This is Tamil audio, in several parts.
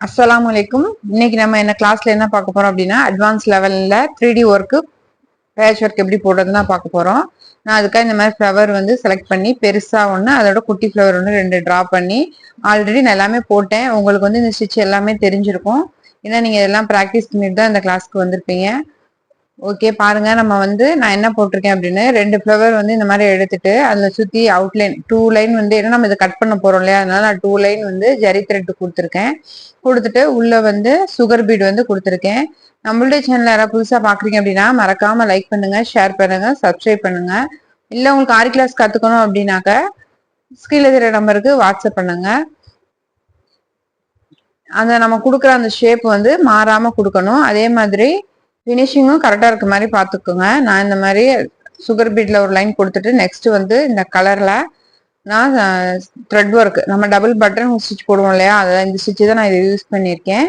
அஸ்ஸலாமு அலைக்கும். இன்னைக்கு நம்ம என்ன கிளாஸ்ல என்ன பார்க்க போறோம் அப்படின்னா அட்வான்ஸ் லெவல்ல 3D ஒர்க்கு பேட்ச் ஒர்க் எப்படி போடுறதுன்னு தான் பார்க்க போறோம். நான் அதுக்காக இந்த மாதிரி ஃப்ளவர் வந்து செலக்ட் பண்ணி பெருசா ஒன்று, அதோட குட்டி ஃப்ளவர் ஒன்று 2 டிரா பண்ணி ஆல்ரெடி நான் எல்லாமே போட்டேன். உங்களுக்கு வந்து இந்த ஸ்டிச் எல்லாமே தெரிஞ்சிருக்கும். ஏன்னா நீங்க இதெல்லாம் ப்ராக்டிஸ் பண்ணிட்டு தான் இந்த கிளாஸ்க்கு வந்திருப்பீங்க. ஓகே பாருங்க, நம்ம வந்து நான் என்ன போட்டிருக்கேன் அப்படின்னு 2 ஃப்ளவர் வந்து இந்த மாதிரி எடுத்துட்டு அதுல சுத்தி அவுட்லைன் 2 லைன் வந்து ஏன்னா நம்ம இதை கட் பண்ண போறோம் இல்லையா, அதனால நான் 2 லைன் வந்து ஜரி த்ரெட் கொடுத்துருக்கேன். கொடுத்துட்டு உள்ள வந்து சுகர் பீட் வந்து கொடுத்துருக்கேன். நம்மளுடைய சேனல் யாராவது புதுசா பாக்குறீங்க அப்படின்னா மறக்காம லைக் பண்ணுங்க, ஷேர் பண்ணுங்க, சப்ஸ்கிரைப் பண்ணுங்க. இல்ல உங்களுக்கு ஆரி கிளாஸ் கத்துக்கணும் அப்படின்னாக்க ஸ்கிரீன்ல தெரிய நம்பருக்கு வாட்ஸ்அப் பண்ணுங்க. அந்த நம்ம கொடுக்குற அந்த ஷேப் வந்து மாறாம கொடுக்கணும். அதே மாதிரி ஃபினிஷிங்கும் கரெக்டா இருக்க மாதிரி பாத்துக்கோங்க. நான் இந்த மாதிரி சுகர் பீட்ல ஒரு லைன் கொடுத்துட்டு நெக்ஸ்ட் வந்து இந்த கலர்ல நான் த்ரெட் ஒர்க் நம்ம டபுள் பட்டன் ஸ்டிச் போடுவோம் இல்லையா, அதான் இந்த ஸ்டிச் தான் நான் இதை யூஸ் பண்ணியிருக்கேன்.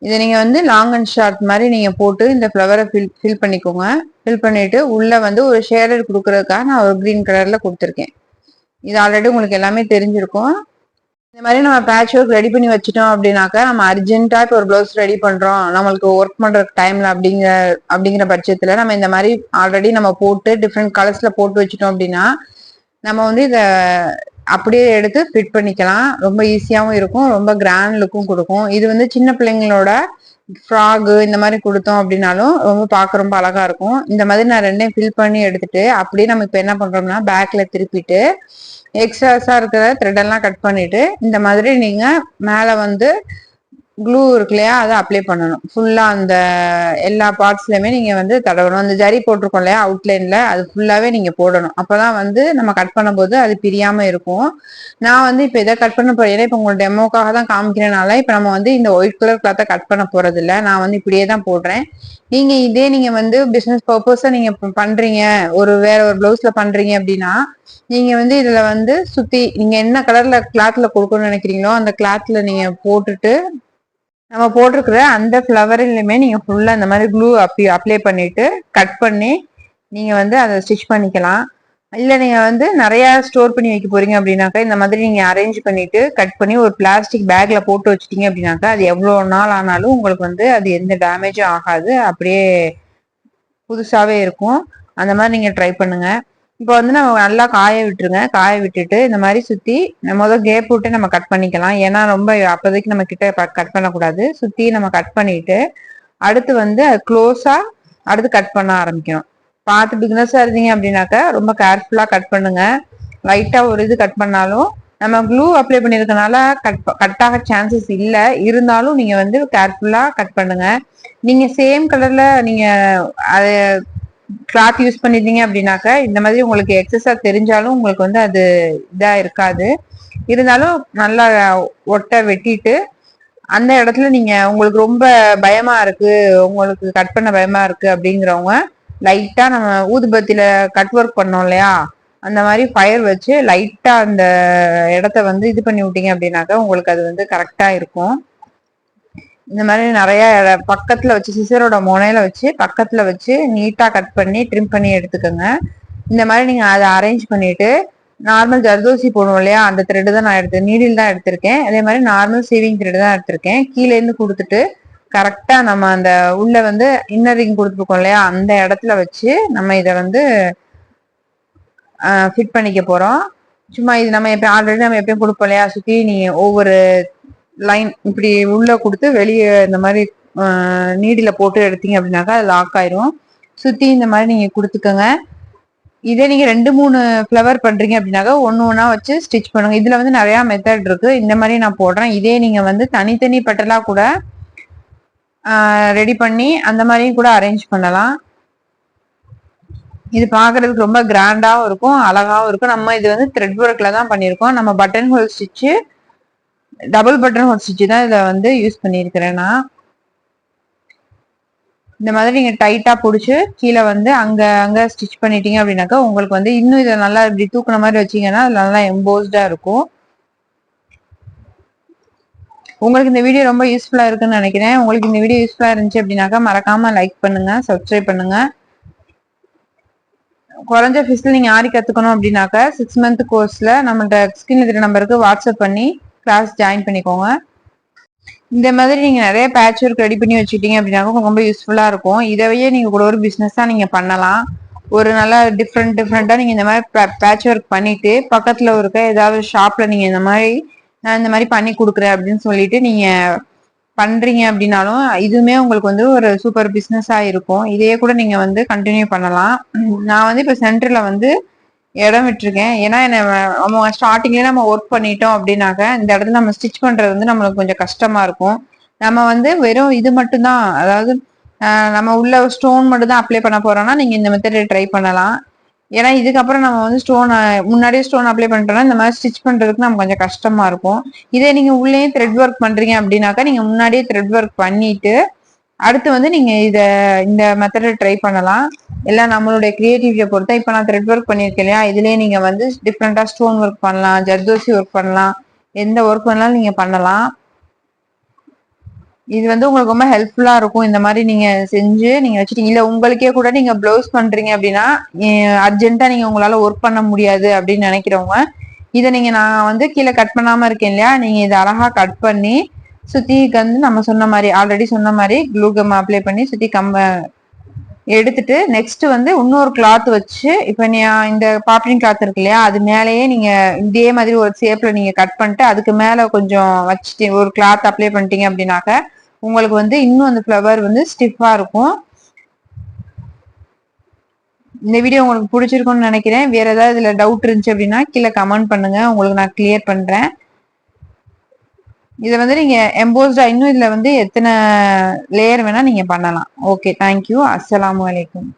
இதை நீங்க வந்து லாங் அண்ட் ஷார்ட் மாதிரி நீங்க போட்டு இந்த ஃப்ளவரை ஃபில் பண்ணிக்கோங்க. ஃபில் பண்ணிட்டு உள்ள வந்து ஒரு ஷேடர் கொடுக்கறதுக்காக நான் ஒரு கிரீன் கலர்ல கொடுத்துருக்கேன். இது ஆல்ரெடி உங்களுக்கு எல்லாமே தெரிஞ்சிருக்கும். இந்த மாதிரி நம்ம பேட்ச் ஒர்க் ரெடி பண்ணி வச்சுட்டோம் அப்படின்னாக்கா நம்ம அர்ஜென்ட்டா இப்போ ஒரு பிளவுஸ் ரெடி பண்றோம், நம்மளுக்கு ஒர்க் பண்ற டைம்ல அப்படிங்கிற பட்சத்துல நம்ம இந்த மாதிரி ஆல்ரெடி நம்ம போட்டு டிஃப்ரெண்ட் கலர்ஸ்ல போட்டு வச்சுட்டோம் அப்படின்னா நம்ம வந்து இதை அப்படியே எடுத்து ஃபிட் பண்ணிக்கலாம். ரொம்ப ஈஸியாகவும் இருக்கும், ரொம்ப கிராண்ட் லுக்கும் கொடுக்கும். இது வந்து சின்ன பிள்ளைங்களோட ஃப்ராகு இந்த மாதிரி கொடுத்தோம் அப்படின்னாலும் ரொம்ப பார்க்க ரொம்ப அழகா இருக்கும். இந்த மாதிரி நான் ரெண்டையும் ஃபில் பண்ணி எடுத்துட்டு அப்படியே நம்ம இப்போ என்ன பண்றோம்னா பேக்ல திருப்பிட்டு எக்ஸ்ட்ராஸா இருக்கிற த்ரெட் எல்லாம் கட் பண்ணிட்டு இந்த மாதிரி நீங்க மேல வந்து க்ளூ இருக்கு இல்லையா, அதை அப்ளை பண்ணணும். ஃபுல்லா அந்த எல்லா பார்ட்ஸ்லயுமே நீங்க வந்து தடவணும். அந்த ஜரி போட்டிருக்கோம் இல்லையா அவுட்லைன்ல, அது ஃபுல்லாவே நீங்க போடணும். அப்பதான் வந்து நம்ம கட் பண்ணும்போது அது பிரியாம இருக்கும். நான் வந்து இப்ப இதை கட் பண்ண போறேன், இப்ப உங்களோட டெமோக்காக தான் காமிக்கிறனால இப்ப நம்ம வந்து இந்த ஒயிட் கலர் கிளாத்தை கட் பண்ண போறது இல்லை. நான் வந்து இப்படியே தான் போடுறேன். நீங்க வந்து பிசினஸ் பர்பஸா நீங்க பண்றீங்க, வேற ஒரு பிளவுஸ்ல பண்றீங்க அப்படின்னா நீங்க வந்து இதுல வந்து சுத்தி நீங்க என்ன கலர்ல கிளாத்ல கொடுக்கணும்னு நினைக்கிறீங்களோ அந்த கிளாத்ல நீங்க போட்டுட்டு நம்ம போட்டிருக்கிற அந்த ஃப்ளவர்லயுமே நீங்க ஃபுல்லா இந்த மாதிரி க்ளூ அப்ளை பண்ணிட்டு கட் பண்ணி நீங்க வந்து அதை ஸ்டிச் பண்ணிக்கலாம். இல்ல நீங்க வந்து நிறைய ஸ்டோர் பண்ணி வைக்க போறீங்க அப்படின்னாக்கா இந்த மாதிரி நீங்க அரேஞ்ச் பண்ணிட்டு கட் பண்ணி ஒரு பிளாஸ்டிக் பேக்ல போட்டு வச்சிட்டீங்க அப்படின்னாக்கா அது எவ்வளவு நாள் ஆனாலும் உங்களுக்கு வந்து அது எந்த டேமேஜும் ஆகாது, அப்படியே புதுசாவே இருக்கும். அந்த மாதிரி நீங்க ட்ரை பண்ணுங்க. இப்போ வந்து நம்ம நல்லா காய விட்டுருங்க. காய விட்டுட்டு இந்த மாதிரி சுத்தி முதல் கேப் விட்டு நம்ம கட் பண்ணிக்கலாம். ஏன்னா ரொம்ப அப்போதைக்கு நம்ம கிட்ட கட் பண்ணக்கூடாது. சுத்தி நம்ம கட் பண்ணிட்டு அடுத்து வந்து க்ளோஸா அடுத்து கட் பண்ண ஆரம்பிக்கணும். பார்த்து பிகினர்ஸா இருந்தீங்க அப்படின்னாக்கா ரொம்ப கேர்ஃபுல்லா கட் பண்ணுங்க. லைட்டா ஒரு இது கட் பண்ணாலும் நம்ம க்ளூ அப்ளை பண்ணிருக்கனால கட் ஆக சான்சஸ் இல்லை. இருந்தாலும் நீங்க வந்து கேர்ஃபுல்லா கட் பண்ணுங்க. நீங்க சேம் கலர்ல நீங்க அதை கிளாத் யூஸ் பண்ணிருந்தீங்க அப்படின்னாக்கா இந்த மாதிரி உங்களுக்கு எக்ஸஸா தெரிஞ்சாலும் உங்களுக்கு வந்து அது இதா இருக்காது. இருந்தாலும் நல்லா ஒட்டை வெட்டிட்டு அந்த இடத்துல நீங்க உங்களுக்கு ரொம்ப பயமா இருக்கு, உங்களுக்கு கட் பண்ண பயமா இருக்கு அப்படிங்கிறவங்க லைட்டா நம்ம ஊதுபத்தியில கட் ஒர்க் பண்ணோம் இல்லையா, அந்த மாதிரி ஃபயர் வச்சு லைட்டா அந்த இடத்த வந்து இது பண்ணி விட்டீங்க அப்படின்னாக்கா உங்களுக்கு அது வந்து கரெக்டா இருக்கும். இந்த மாதிரி நிறைய பக்கத்துல வச்சு சிசரோட முனையில வச்சு பக்கத்துல வச்சு நீட்டா கட் பண்ணி ட்ரிம் பண்ணி எடுத்துக்கோங்க. இந்த மாதிரி நீங்க அதை அரேஞ்ச் பண்ணிட்டு நார்மல் ஜர்தோசி போடுவோம் இல்லையா அந்த த்ரெட் தான் நான் நீடில் தான் எடுத்திருக்கேன். அதே மாதிரி நார்மல் சேவிங் த்ரெட் தான் எடுத்திருக்கேன். கீழே இருந்து கொடுத்துட்டு கரெக்டா நம்ம அந்த உள்ள வந்து இன்னரிங் கொடுத்துருக்கோம் இல்லையா அந்த இடத்துல வச்சு நம்ம இதை வந்து ஃபிட் பண்ணிக்க போறோம். சும்மா இது நம்ம எப்பயும் ஆல்ரெடி நம்ம எப்பயும் கொடுப்போம் இல்லையா, சுத்தி நீ ஒவ்வொரு லைன் இப்படி உள்ள கொடுத்து வெளியே இந்த மாதிரி நீடில போட்டு எடுத்தீங்க அப்படின்னாக்கா அது லாக் ஆயிரும். சுத்தி இந்த மாதிரி நீங்க கொடுத்துக்கோங்க. இதே நீங்க 2-3 ஃப்ளவர் பண்றீங்க அப்படின்னாக்கா ஒன்னா வச்சு ஸ்டிச் பண்ணுங்க. இதுல வந்து நிறைய மெத்தட் இருக்கு. இந்த மாதிரி நான் போடுறேன். இதே நீங்க வந்து தனித்தனி பட்டலா கூட ரெடி பண்ணி அந்த மாதிரியும் கூட அரேஞ்ச் பண்ணலாம். இது பாக்குறதுக்கு ரொம்ப கிராண்டாவும் இருக்கும், அழகாவும் இருக்கும். நம்ம இது வந்து த்ரெட் ஒர்க்ல தான் பண்ணிருக்கோம். நம்ம button whole stitch double button whole stitch தான் இதை வந்து யூஸ் பண்ணியிருக்கிறேன் நான். இந்த மாதிரி நீங்க டைட்டா பிடிச்சி கீழே வந்து அங்க ஸ்டிச் பண்ணிட்டீங்க அப்படின்னாக்கா உங்களுக்கு வந்து இன்னும் இதை நல்லா இப்படி தூக்குன மாதிரி வச்சீங்கன்னா அது நல்லா எம்போஸ்டா இருக்கும். உங்களுக்கு இந்த வீடியோ ரொம்ப யூஸ்ஃபுல்லா இருக்குன்னு நினைக்கிறேன். உங்களுக்கு இந்த வீடியோ யூஸ்ஃபுல்லா இருந்துச்சு அப்படின்னாக்கா மறக்காம லைக் பண்ணுங்க, சப்ஸ்கிரைப் பண்ணுங்க. குறைஞ்ச ஃபீஸ்ல நீங்க ஆரி கத்துக்கணும் அப்படின்னாக்கா 6 மந்த் கோர்ஸ்ல நம்மள்ட்ட ஸ்கிரீன்ல தெரிய நம்பருக்கு வாட்ஸ்அப் பண்ணி கிளாஸ் ஜாயின் பண்ணிக்கோங்க. இந்த மாதிரி நீங்க நிறைய பேட்ச் ஒர்க் ரெடி பண்ணி வச்சுட்டீங்க அப்படின்னாக்க ரொம்ப யூஸ்ஃபுல்லா இருக்கும். இதையே நீங்க கூட ஒரு பிசினஸா நீங்க பண்ணலாம். ஒரு நல்லா டிஃப்ரெண்டா நீங்க இந்த மாதிரி பேட்ச் ஒர்க் பண்ணிட்டு பக்கத்துல இருக்க ஏதாவது ஷாப்ல நீங்க இந்த மாதிரி நான் இந்த மாதிரி பண்ணி கொடுக்குறேன் அப்படின்னு சொல்லிட்டு நீங்க பண்றீங்க அப்படின்னாலும் இதுவுமே உங்களுக்கு வந்து ஒரு சூப்பர் பிசினஸா இருக்கும். இதையே கூட நீங்க வந்து கண்டினியூ பண்ணலாம். நான் வந்து இப்ப சென்டர்ல வந்து இடம் விட்டுருக்கேன். ஏன்னா நம்ம ஸ்டார்டிங்ல நம்ம ஒர்க் பண்ணிட்டோம் அப்படின்னாக்க இந்த இடத்துல நம்ம ஸ்டிச் பண்றது வந்து நம்மளுக்கு கொஞ்சம் கஷ்டமா இருக்கும். நம்ம வந்து வெறும் இது மட்டும்தான், அதாவது நம்ம உள்ள ஸ்டோன் மட்டும் தான் அப்ளை பண்ண போறோம்னா நீங்க இந்த மெத்தட் ட்ரை பண்ணலாம். ஏன்னா இதுக்கப்புறம் நம்ம வந்து முன்னாடியே ஸ்டோன் அப்ளை பண்ணிட்டோம்னா இந்த மாதிரி ஸ்டிச் பண்றதுக்கு நமக்கு கொஞ்சம் கஷ்டமா இருக்கும். இதே நீங்க உள்ளே த்ரெட் ஒர்க் பண்றீங்க அப்படின்னாக்கா நீங்க முன்னாடியே த்ரெட் ஒர்க் பண்ணிட்டு அடுத்து வந்து நீங்க இந்த மெத்தட ட்ரை பண்ணலாம். எல்லாம் நம்மளுடைய கிரியேட்டிவிட்டியை பொறுத்தா. இப்ப நான் த்ரெட் ஒர்க் பண்ணிருக்கேன் இல்லையா, இதுலயே நீங்க வந்து டிஃப்ரெண்டா ஸ்டோன் ஒர்க் பண்ணலாம், ஜர்தோசி ஒர்க் பண்ணலாம், எந்த ஒர்க் பண்ணாலும் நீங்க பண்ணலாம். இது வந்து உங்களுக்கு ரொம்ப ஹெல்ப்ஃபுல்லா இருக்கும். இந்த மாதிரி நீங்க செஞ்சு நீங்க வச்சுட்டீங்க. இல்ல உங்களுக்கே கூட நீங்க பிளவுஸ் பண்றீங்க அப்படின்னா அர்ஜென்ட்டா நீங்க உங்களால ஒர்க் பண்ண முடியாது அப்படின்னு நினைக்கிறவங்க இதை நீங்க நான் வந்து கீழே கட் பண்ணாம இருக்கேன் இல்லையா, நீங்க இதை அழகா கட் பண்ணி சுத்திக்கு வந்து நம்ம சொன்ன மாதிரி ஆல்ரெடி சொன்ன மாதிரி க்ளூ கம் அப்ளை பண்ணி சுத்தி எடுத்துட்டு நெக்ஸ்ட் வந்து இன்னொரு கிளாத் வச்சு இப்ப நீ இந்த பாப்டிங் கிளாத் இருக்கு இல்லையா, அது மேலேயே நீங்க இதே மாதிரி ஒரு ஷேப்ல நீங்க கட் பண்ணிட்டு அதுக்கு மேல கொஞ்சம் வச்சுட்டு ஒரு கிளாத் அப்ளை பண்ணிட்டீங்க அப்படின்னாக்க உங்களுக்கு வந்து இன்னும் அந்த ஃப்ளவர் வந்து ஸ்டிஃபா இருக்கும். இந்த வீடியோ உங்களுக்கு பிடிச்சிருக்கும்னு நினைக்கிறேன். வேற ஏதாவது இதுல டவுட் இருந்துச்சு அப்படின்னா கீழே கமெண்ட் பண்ணுங்க, உங்களுக்கு நான் கிளியர் பண்றேன். இதை வந்து நீங்க எம்போஸ்டா இன்னும் இதுல வந்து எத்தனை லேயர் வேணா நீங்க பண்ணலாம். Okay, thank you. அஸ்ஸலாமு அலைக்கும்.